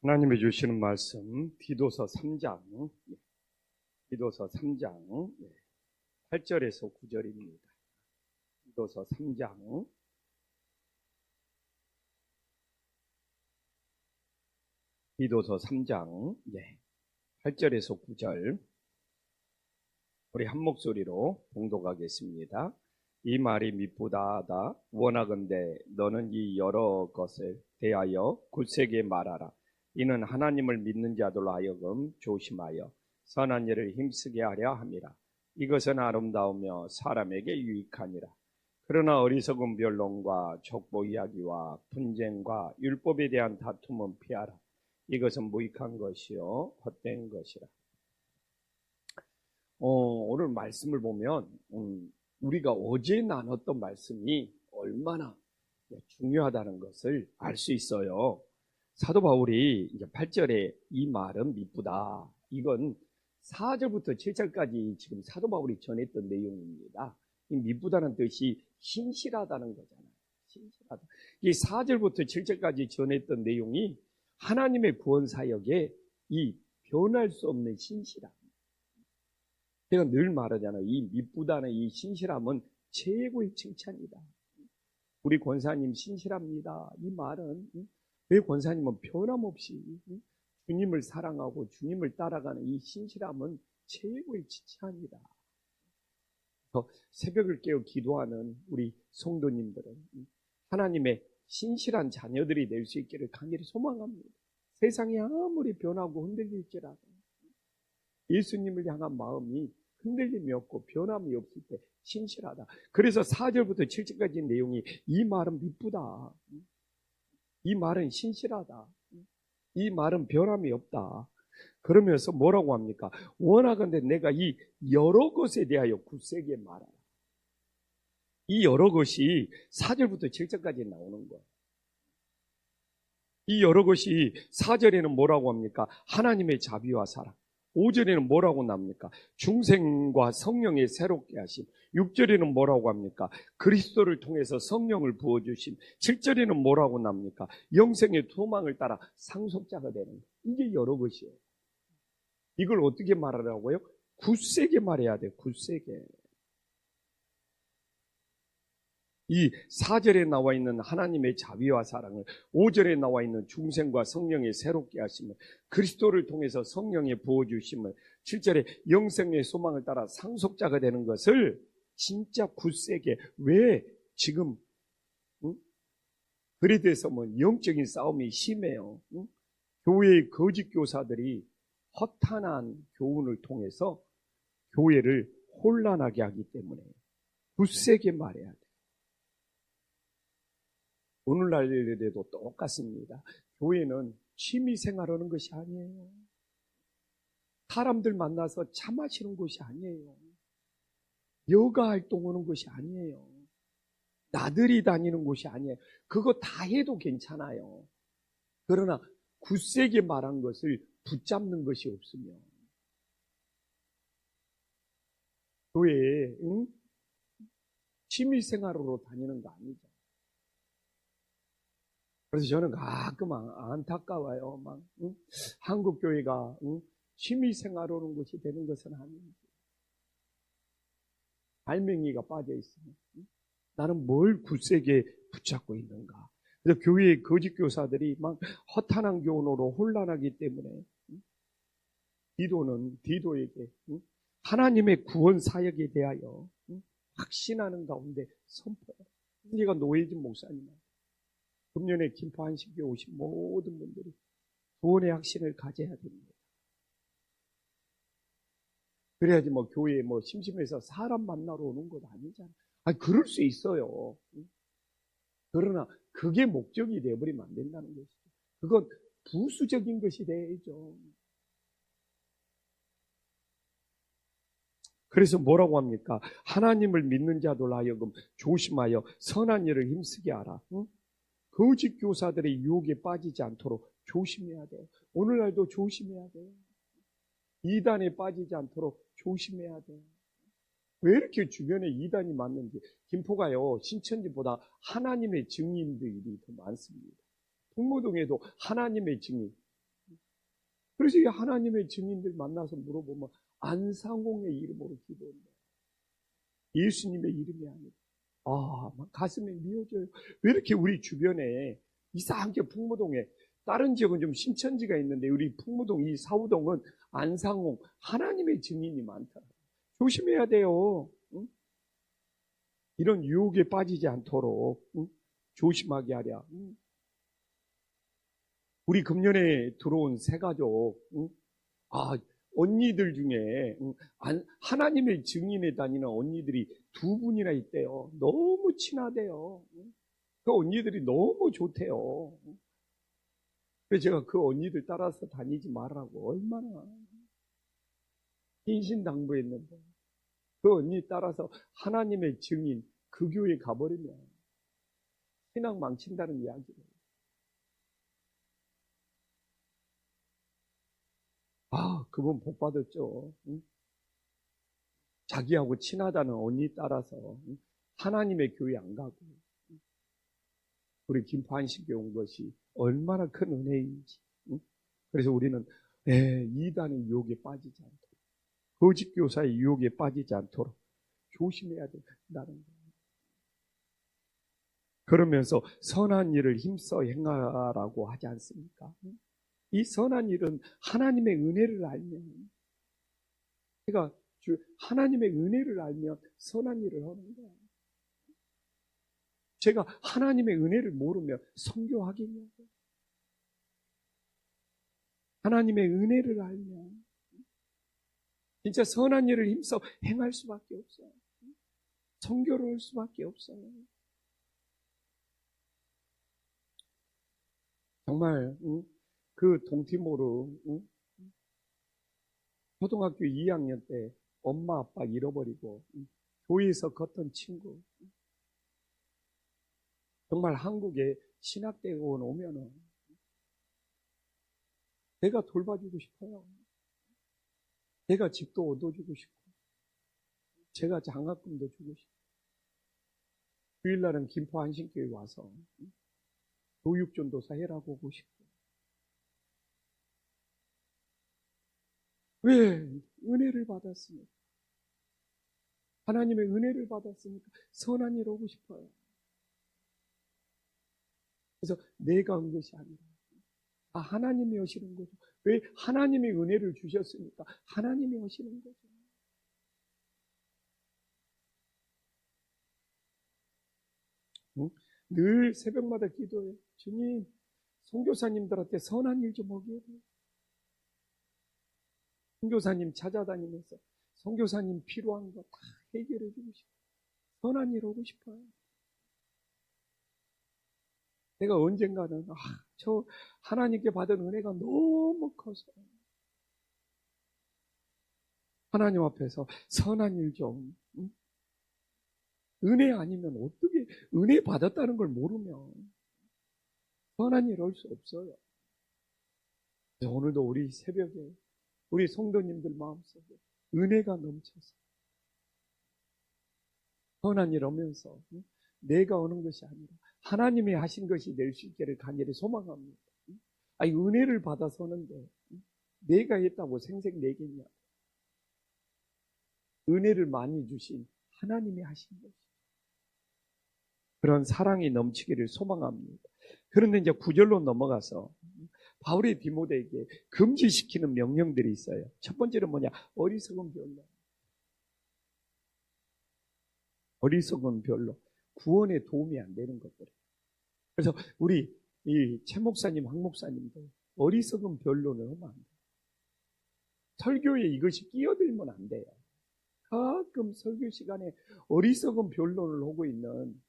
하나님이 주시는 말씀 디도서 3장 디도서 3장 8절에서 9절입니다. 디도서 3장 8절에서 9절 우리 한 목소리로 봉독하겠습니다. 이 말이 미쁘다하다. 원하건대 너는 이 여러 것을 대하여 굳세게 말하라. 이는 하나님을 믿는 자들로 하여금 조심하여 선한 일을 힘쓰게 하려 함이라. 이것은 아름다우며 사람에게 유익하니라. 그러나 어리석은 변론과 족보 이야기와 분쟁과 율법에 대한 다툼은 피하라. 이것은 무익한 것이요 헛된 것이라. 오늘 말씀을 보면 우리가 어제 나눴던 말씀이 얼마나 중요하다는 것을 알 수 있어요. 사도 바울이 이제 8절에 이 말은 미쁘다. 이건 4절부터 7절까지 지금 사도 바울이 전했던 내용입니다. 이 미쁘다는 뜻이 신실하다는 거잖아요. 신실하다. 이 4절부터 7절까지 전했던 내용이 하나님의 구원 사역에 이 변할 수 없는 신실함. 제가 늘 말하잖아요. 이 미쁘다는 이 신실함은 최고의 칭찬이다. 우리 권사님 신실합니다. 이 말은 왜 권사님은 변함없이 주님을 사랑하고 주님을 따라가는 이 신실함은 최고의 칭찬이다. 새벽을 깨어 기도하는 우리 성도님들은 하나님의 신실한 자녀들이 될 수 있기를 간절히 소망합니다. 세상이 아무리 변하고 흔들릴지라도 예수님을 향한 마음이 흔들림이 없고 변함이 없을 때 신실하다. 그래서 4절부터 7절까지 내용이 이 말은 미쁘다. 이 말은 신실하다. 이 말은 변함이 없다. 그러면서 뭐라고 합니까? 원하건대 내가 이 여러 것에 대하여 굳세게 말하라. 이 여러 것이 4절부터 7절까지 나오는 거예요. 이 여러 것이 4절에는 뭐라고 합니까? 하나님의 자비와 사랑. 5절에는 뭐라고 납니까? 중생과 성령의 새롭게 하심. 6절에는 뭐라고 합니까? 그리스도를 통해서 성령을 부어주심. 7절에는 뭐라고 납니까? 영생의 소망을 따라 상속자가 되는 것. 이게 여러 것이에요. 이걸 어떻게 말하라고요? 굳세게 말해야 돼요. 굳세게. 이 4절에 나와 있는 하나님의 자비와 사랑을, 5절에 나와 있는 중생과 성령의 새롭게 하심을, 그리스도를 통해서 성령의 부어주심을, 7절에 영생의 소망을 따라 상속자가 되는 것을 진짜 굳세게. 왜 지금 그래 돼서 영적인 싸움이 심해요. 교회의 거짓 교사들이 허탄한 교훈을 통해서 교회를 혼란하게 하기 때문에 굳세게 말해야 돼요. 오늘날에도 똑같습니다. 교회는 취미생활하는 것이 아니에요. 사람들 만나서 차 마시는 것이 아니에요. 여가 활동하는 것이 아니에요. 나들이 다니는 곳이 아니에요. 그거 다 해도 괜찮아요. 그러나 굳세게 말한 것을 붙잡는 것이 없으면 교회에 취미생활으로 다니는 거 아니죠. 그래서 저는 가끔 안타까워요. 한국 교회가 취미생활 하는 것이 되는 것은 아닌지. 발명이가 빠져 있으면 나는 뭘 굳세게 붙잡고 있는가. 그래서 교회의 거짓 교사들이 막 허탄한 교훈으로 혼란하기 때문에 디도에게 하나님의 구원 사역에 대하여 확신하는 가운데 선포해요. 제가 노예진 목사님한테 금년에 김포 한식교회 오신 모든 분들이 구원의 확신을 가져야 됩니다. 그래야지 교회에 심심해서 사람 만나러 오는 것 아니잖아요. 그럴 수 있어요. 그러나 그게 목적이 되어버리면 안 된다는 것이죠. 그건 부수적인 것이 되죠. 그래서 뭐라고 합니까? 하나님을 믿는 자들 하여금 조심하여 선한 일을 힘쓰게 하라. 거짓 교사들의 유혹에 빠지지 않도록 조심해야 돼요. 오늘날도 조심해야 돼요. 이단에 빠지지 않도록 조심해야 돼요. 왜 이렇게 주변에 이단이 많는지. 김포가요, 신천지보다 하나님의 증인들이 더 많습니다. 풍무동에도 하나님의 증인, 그래서 이 하나님의 증인들 만나서 물어보면 안상홍의 이름으로 기도한다. 예수님의 이름이 아니라. 막 가슴이 미어져요. 왜 이렇게 우리 주변에 이상하게 풍무동에 다른 지역은 좀 신천지가 있는데 우리 풍무동 이 사우동은 안상홍 하나님의 증인이 많다. 조심해야 돼요. 응? 이런 유혹에 빠지지 않도록 조심하게 하랴. 우리 금년에 들어온 새 가족, 언니들 중에 하나님의 증인에 다니는 언니들이 두 분이나 있대요. 너무 친하대요. 그 언니들이 너무 좋대요. 그래서 제가 그 언니들 따라서 다니지 말라고 얼마나 인신당부했는데 그 언니 따라서 하나님의 증인 그 교회 가버리면 신앙 망친다는 이야기를. 그분 복 받았죠. 자기하고 친하다는 언니 따라서 하나님의 교회 안 가고 우리 김판식에 온 것이 얼마나 큰 은혜인지. 그래서 우리는 이단의 유혹에 빠지지 않도록, 거짓 교사의 유혹에 빠지지 않도록 조심해야 된다는 거예요. 그러면서 선한 일을 힘써 행하라고 하지 않습니까? 이 선한 일은 하나님의 은혜를 알면, 그러니까 하나님의 은혜를 알면 선한 일을 하는 거예요. 제가 하나님의 은혜를 모르면 선교하겠냐고요. 하나님의 은혜를 알면 진짜 선한 일을 힘써 행할 수밖에 없어요. 선교를 할 수밖에 없어요. 정말 그 동티모르 초등학교 2학년 때 엄마 아빠 잃어버리고 교회에서 걷던 친구, 정말 한국에 신학대원 오면은 내가 돌봐주고 싶어요. 내가 집도 얻어주고 싶고 제가 장학금도 주고 싶고 주일날은 김포 안신교회 와서 교육전도사 해라고 하고 싶고. 왜? 은혜를 받았으니까. 하나님의 은혜를 받았으니까 선한 일 하고 싶어요. 그래서 내가 한 것이 아니라 하나님이 하시는 거죠. 왜? 하나님이 은혜를 주셨으니까 하나님이 하시는 거죠. 늘 새벽마다 기도해. 주님, 선교사님들한테 선한 일 좀 하게 해요. 선교사님 찾아다니면서 선교사님 필요한 거 다 해결해 주고 싶어요. 선한 일 하고 싶어요. 내가 언젠가는 저 하나님께 받은 은혜가 너무 커서 하나님 앞에서 선한 일 좀, 은혜 아니면 어떻게 은혜 받았다는 걸 모르면 선한 일 할 수 없어요. 오늘도 우리 새벽에 우리 성도님들 마음속에 은혜가 넘쳐서 선한 일 하면서 내가 하는 것이 아니라 하나님이 하신 것이 될 수 있기를 간절히 소망합니다. 은혜를 받아서 하는데 내가 했다고 생색 내겠냐? 은혜를 많이 주신 하나님이 하신 것이. 그런 사랑이 넘치기를 소망합니다. 그런데 이제 9절로 넘어가서 바울이 디모데에게 금지시키는 명령들이 있어요. 첫 번째는 뭐냐? 어리석은 변론. 어리석은 변론. 구원에 도움이 안 되는 것들. 그래서 우리 이 최 목사님, 황 목사님도 어리석은 변론을 하면 안 돼요. 설교에 이것이 끼어들면 안 돼요. 가끔 설교 시간에 어리석은 변론을 하고 있는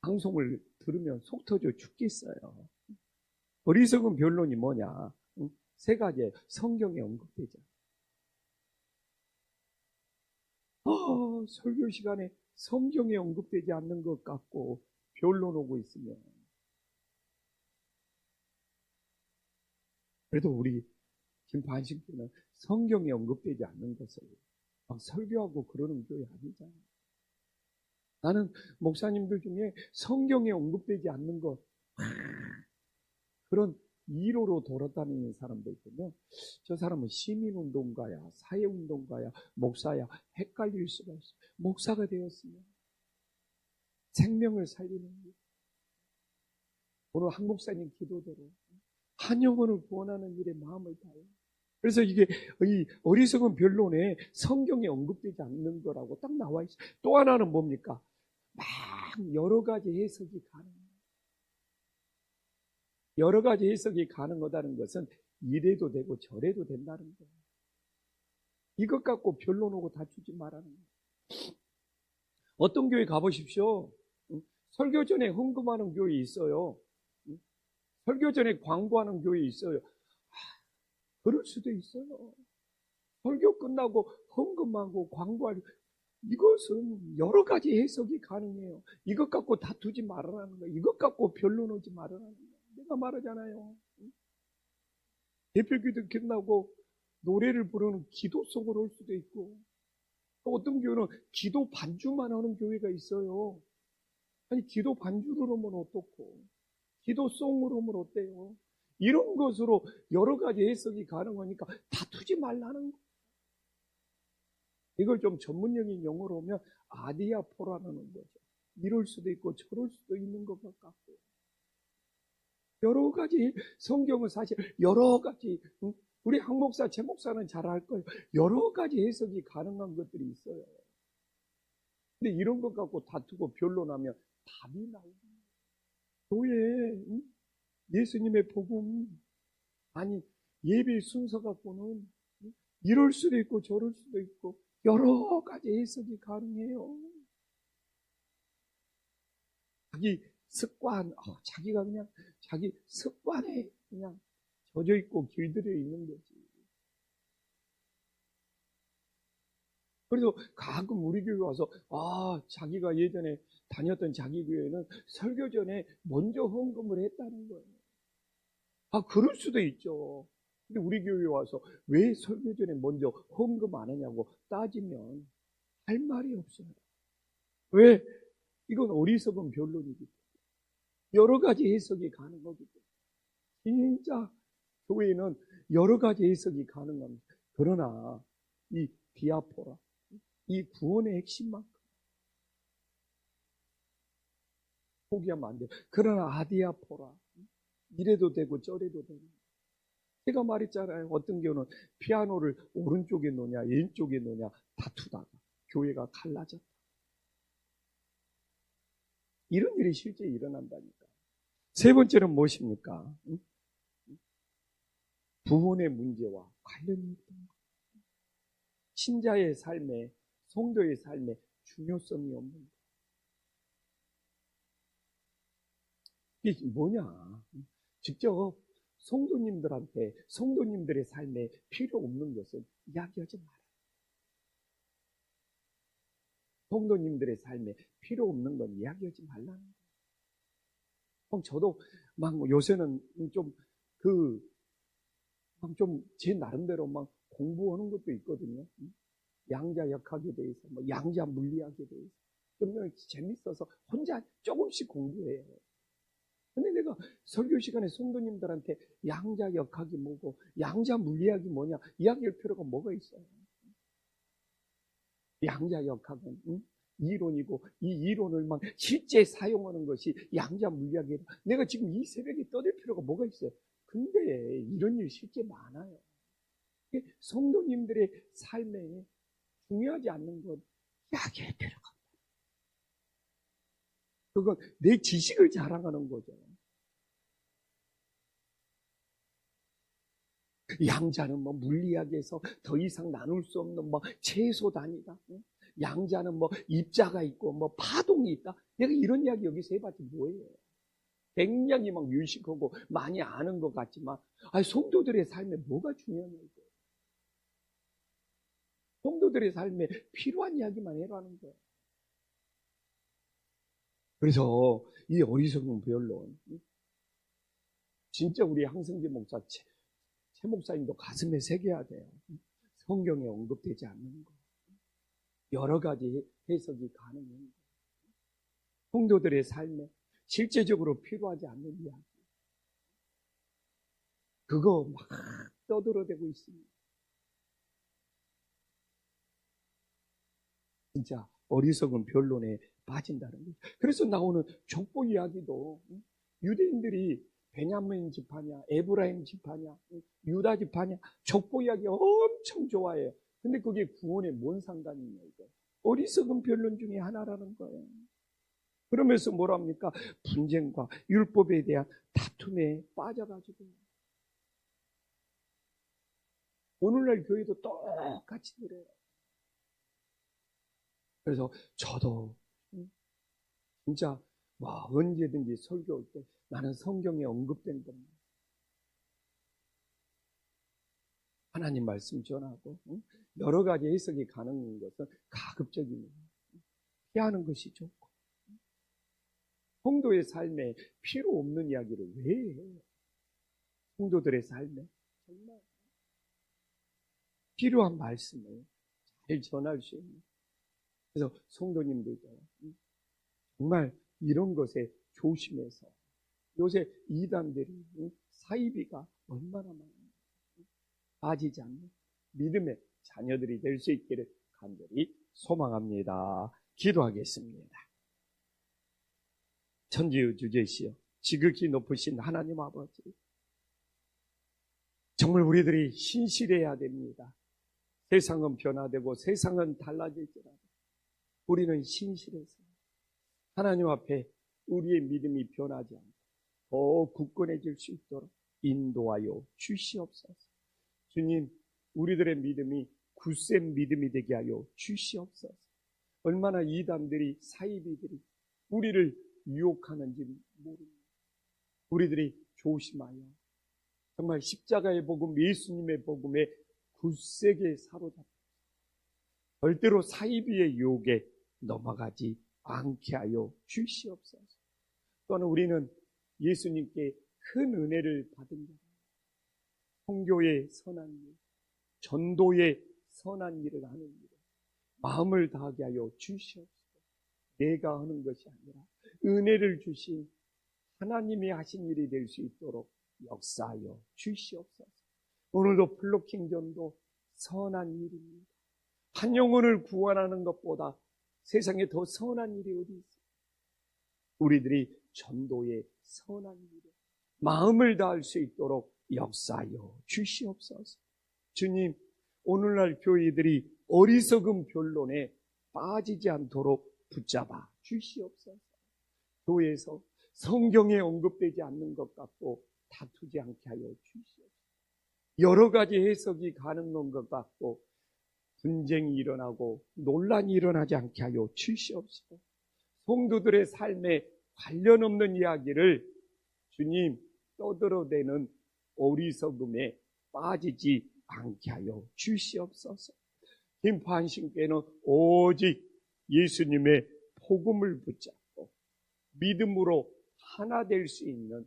방송을 들으면 속 터져 죽겠어요. 어리석은 변론이 뭐냐? 세 가지예요. 성경에 언급되죠. 설교 시간에 성경에 언급되지 않는 것 같고 변론하고 있으면, 그래도 우리 김판식교는 성경에 언급되지 않는 것을 막 설교하고 그러는 교회 아니잖아요. 나는 목사님들 중에 성경에 언급되지 않는 것, 그런 1호로 돌아다니는 사람도 있거든요. 저 사람은 시민운동가야, 사회운동가야, 목사야, 헷갈릴 수가 있어요. 목사가 되었으면 생명을 살리는 일. 오늘 한 목사님 기도대로 한 영혼을 구원하는 일에 마음을 다해요. 그래서 이게 이 어리석은 변론에 성경에 언급되지 않는 거라고 딱 나와 있어요. 또 하나는 뭡니까? 막 여러 가지 해석이 가능해요. 여러 가지 해석이 가능하다는 것은 이래도 되고 저래도 된다는 거예요. 이것 갖고 변론하고 다투지 말라는 거예요. 어떤 교회 가보십시오. 설교 전에 헌금하는 교회 있어요. 설교 전에 광고하는 교회 있어요. 그럴 수도 있어요. 설교 끝나고 헌금하고 광고하고, 이것은 여러 가지 해석이 가능해요. 이것 갖고 다투지 말라는 거예요. 이것 갖고 변론하지 말라는 거예요. 내가 말하잖아요. 대표기도 끝나고 노래를 부르는 기도송을 할 수도 있고, 또 어떤 교회는 기도 반주만 하는 교회가 있어요. 아니, 기도 반주를 하면 어떻고, 기도송으로 하면 어때요? 이런 것으로 여러 가지 해석이 가능하니까 다투지 말라는 거예요. 이걸 좀 전문적인 용어로 하면 아디아포라는 거죠. 이럴 수도 있고 저럴 수도 있는 것 같고, 여러 가지 성경은 사실 여러 가지, 우리 한 목사, 제 목사는 잘 알 거예요. 여러 가지 해석이 가능한 것들이 있어요. 근데 이런 것 갖고 다투고 변론하면 답이 나옵니다. 교회 예수님의 복음, 아니 예배 순서 갖고는 이럴 수도 있고 저럴 수도 있고 여러 가지 해석이 가능해요. 자기 습관, 자기가 그냥 자기 습관에 그냥 젖어 있고 길들여 있는 거지. 그래서 가끔 우리 교회 와서 자기가 예전에 다녔던 자기 교회는 설교 전에 먼저 헌금을 했다는 거예요. 그럴 수도 있죠. 근데 우리 교회 와서 왜 설교 전에 먼저 헌금 안 하냐고 따지면 할 말이 없어요. 왜? 이건 어리석은 변론이기 때문에. 여러 가지 해석이 가능하기 때문에. 진짜 교회는 여러 가지 해석이 가능합니다. 그러나 이 디아포라, 이 구원의 핵심만큼 포기하면 안 돼요. 그러나 아디아포라, 이래도 되고 저래도 되고. 제가 말했잖아요. 어떤 경우는 피아노를 오른쪽에 놓냐 왼쪽에 놓냐 다투다가 교회가 갈라졌다. 이런 일이 실제 일어난다니까. 세 번째는 무엇입니까? 부분의 문제와 관련이 있던 것. 신자의 삶에, 성도의 삶에 중요성이 없는 것. 이게 뭐냐? 직접 성도님들한테 성도님들의 삶에 필요 없는 것은 이야기하지 마라. 성도님들의 삶에 필요 없는 건 이야기하지 말라는 거예요. 저도 막 요새는 좀 제 나름대로 막 공부하는 것도 있거든요. 양자 역학에 대해서, 양자 물리학에 대해서. 좀 재밌어서 혼자 조금씩 공부해요. 근데 내가 설교 시간에 성도님들한테 양자 역학이 뭐고 양자 물리학이 뭐냐 이야기할 필요가 뭐가 있어요? 양자 역학은 이론이고 이 이론을 막 실제 사용하는 것이 양자 물리학이에요. 내가 지금 이 새벽에 떠들 필요가 뭐가 있어요? 근데 이런 일 실제 많아요. 성도님들의 삶에 중요하지 않는 것 이야기할 필요가 없다. 그건 내 지식을 자랑하는 거죠. 양자는 물리학에서 더 이상 나눌 수 없는 최소 단위다. 양자는 입자가 있고 파동이 있다. 내가 이런 이야기 여기서 해봤지 뭐예요? 굉장히 유식하고 많이 아는 것 같지만 성도들의 삶에 뭐가 중요하냐고. 성도들의 삶에 필요한 이야기만 해라는 거예요. 그래서 이 어리석은 변론, 진짜 우리 항성재 목사 최 목사님도 가슴에 새겨야 돼요. 성경에 언급되지 않는 거, 여러 가지 해석이 가능한 거, 성도들의 삶에 실제적으로 필요하지 않는 이야기. 그거 막 떠들어대고 있습니다. 진짜 어리석은 변론에 빠진다는 거예요. 그래서 나오는 족보 이야기도 유대인들이 베냐민 지파냐, 에브라임 지파냐, 유다 지파냐, 족보 이야기 엄청 좋아해요. 근데 그게 구원에 뭔 상관이냐, 이거. 어리석은 변론 중에 하나라는 거예요. 그러면서 뭐랍니까? 분쟁과 율법에 대한 다툼에 빠져가지고. 오늘날 교회도 똑같이 그래요. 그래서 저도 진짜 언제든지 설교할 때 나는 성경에 언급된 것만 하나님 말씀 전하고 여러 가지 해석이 가능한 것은 가급적이면 피하는 것이 좋고, 성도의 삶에 필요 없는 이야기를 왜 해요? 성도들의 삶에 정말 필요한 말씀을 잘 전할 수 있는, 그래서 성도님들도 정말 이런 것에 조심해서, 요새 이단들이 사이비가 얼마나 많아요. 빠지지 않는 믿음의 자녀들이 될 수 있기를 간절히 소망합니다. 기도하겠습니다. 천지의 주제시여 지극히 높으신 하나님 아버지, 정말 우리들이 신실해야 됩니다. 세상은 변화되고 세상은 달라질지라도 우리는 신실해서 하나님 앞에 우리의 믿음이 변하지 않고 더 굳건해질 수 있도록 인도하여 주시옵소서. 주님, 우리들의 믿음이 굳센 믿음이 되게 하여 주시옵소서. 얼마나 이단들이, 사이비들이 우리를 유혹하는지 모릅니다. 우리들이 조심하여 정말 십자가의 복음, 예수님의 복음에 굳세게 사로잡고 절대로 사이비의 유혹에 넘어가지 않게 하여 주시옵소서. 또한 우리는 예수님께 큰 은혜를 받은 자, 선교의 선한 일, 전도의 선한 일을 하는 일에 마음을 다하게 하여 주시옵소서. 내가 하는 것이 아니라 은혜를 주신 하나님이 하신 일이 될 수 있도록 역사하여 주시옵소서. 오늘도 플로킹 전도 선한 일입니다. 한 영혼을 구원하는 것보다 세상에 더 선한 일이 어디 있어요? 우리들이 전도의 선한 일에 마음을 다할 수 있도록 역사하여 주시옵소서. 주님, 오늘날 교회들이 어리석은 변론에 빠지지 않도록 붙잡아 주시옵소서. 교회에서 성경에 언급되지 않는 것 같고 다투지 않게 하여 주시옵소서. 여러 가지 해석이 가능한 것 같고 분쟁이 일어나고 논란이 일어나지 않게 하여 주시옵소서. 성도들의 삶에 관련 없는 이야기를 주님 떠들어대는 어리석음에 빠지지 않게 하여 주시옵소서. 김판신께는 오직 예수님의 복음을 붙잡고 믿음으로 하나 될 수 있는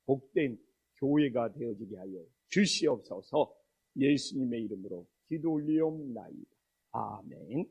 복된 교회가 되어지게 하여 주시옵소서. 예수님의 이름으로 기도 올리옵나이다. 아멘.